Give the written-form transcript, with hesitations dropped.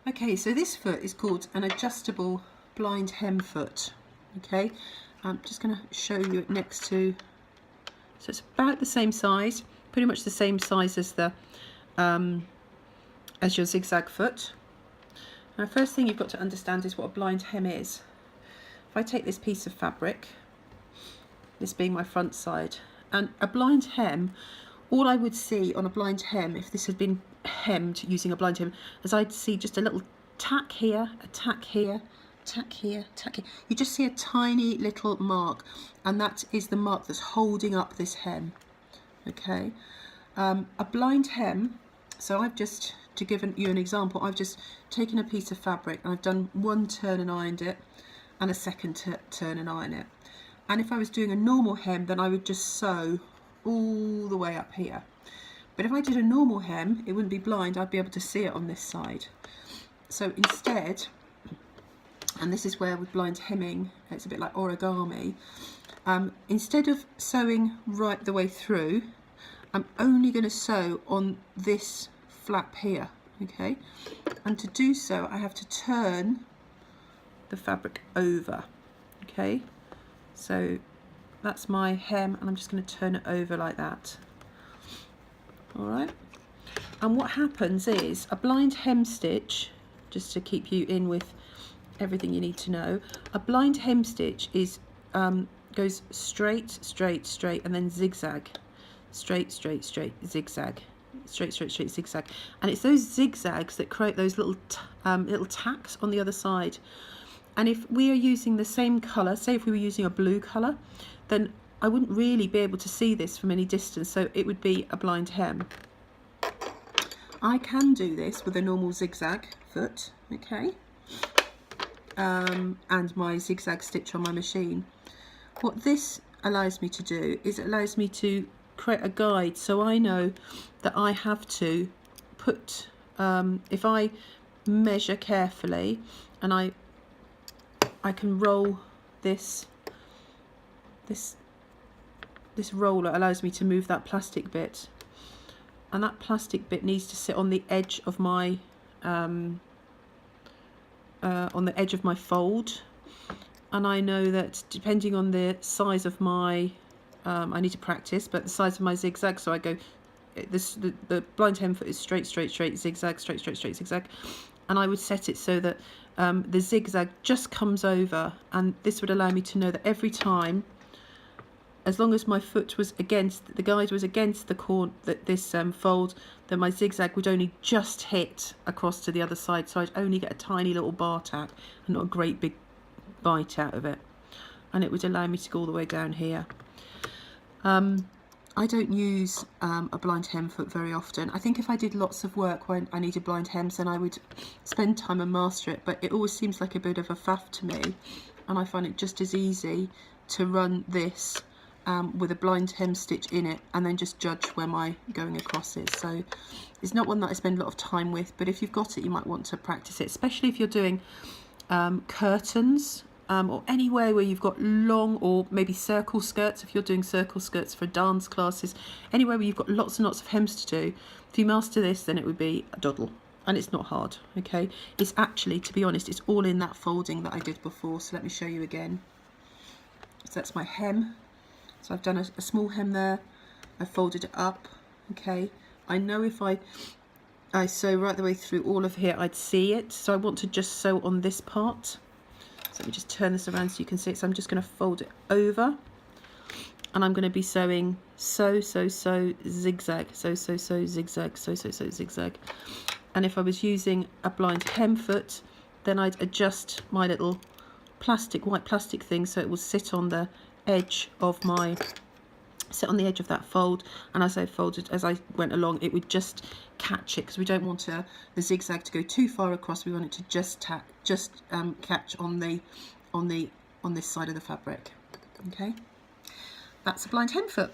Okay, so this foot is called an adjustable blind hem foot. Okay, I'm just going to show you it next to, so it's about the same size, pretty much the same size as the as your zigzag foot. Now, first thing you've got to understand is what a blind hem is. If I take this piece of fabric, this being my front side, and a blind hem, all I would see on a blind hem, if this had been hemmed using a blind hem, is I'd see just a little tack here, a tack here, tack here, tack here. You just see a tiny little mark, and that is the mark that's holding up this hem. Okay, a blind hem, so I've just, to give you an example, I've just taken a piece of fabric and I've done one turn and ironed it, and a second turn and iron it. And if I was doing a normal hem, then I would just sew all the way up here. But if I did a normal hem, it wouldn't be blind, I'd be able to see it on this side. So instead, and this is where with blind hemming, it's a bit like origami, instead of sewing right the way through, I'm only going to sew on this flap here, okay? And to do so, I have to turn the fabric over, okay? So that's my hem, and I'm just going to turn it over like that. All right. And what happens is a blind hem stitch, just to keep you in with everything you need to know, a blind hem stitch is goes straight, straight, straight, and then zigzag, straight, straight, straight, zigzag, straight, straight, straight, zigzag. And it's those zigzags that create those little tacks on the other side. And if we are using the same colour, say if we were using a blue colour, then I wouldn't really be able to see this from any distance, so it would be a blind hem. I can do this with a normal zigzag foot, okay, and my zigzag stitch on my machine. What this allows me to do is it allows me to create a guide, so I know that I have to put, if I measure carefully, and I can roll this roller allows me to move that plastic bit, and that plastic bit needs to sit on the edge of my fold. And I know that depending on the size of my I need to practice, but the size of my zigzag, so I go the blind hem foot is straight, straight, straight, zigzag, straight, straight, straight, zigzag, and I would set it so that the zigzag just comes over, and this would allow me to know that every time, as long as my foot was against, the guide was against the corner, this fold, then my zigzag would only just hit across to the other side, so I'd only get a tiny little bar tack and not a great big bite out of it, and it would allow me to go all the way down here. I don't use a blind hem foot very often. I think if I did lots of work when I needed blind hems, then I would spend time and master it, but it always seems like a bit of a faff to me, and I find it just as easy to run this with a blind hem stitch in it, and then just judge where my going across is. So it's not one that I spend a lot of time with, but if you've got it, you might want to practice it, especially if you're doing curtains, or anywhere where you've got long, or maybe circle skirts, if you're doing circle skirts for dance classes, anywhere where you've got lots and lots of hems to do. If you master this, then it would be a doddle, and it's not hard, okay? It's actually, to be honest, it's all in that folding that I did before, so let me show you again. So that's my hem. So I've done a small hem there, I folded it up, okay? I know if I sew right the way through all of here, I'd see it, so I want to just sew on this part. So let me just turn this around so you can see it. So I'm just going to fold it over, and I'm going to be sewing sew, sew, sew, zigzag, sew, sew, sew, zigzag, sew, sew, sew, zigzag. And if I was using a blind hem foot, then I'd adjust my little white plastic thing so it will sit on the edge of that fold, and as I went along, it would just catch it, because we don't want the zigzag to go too far across. We want it to just catch on this side of the fabric. Okay, that's a blind hem foot.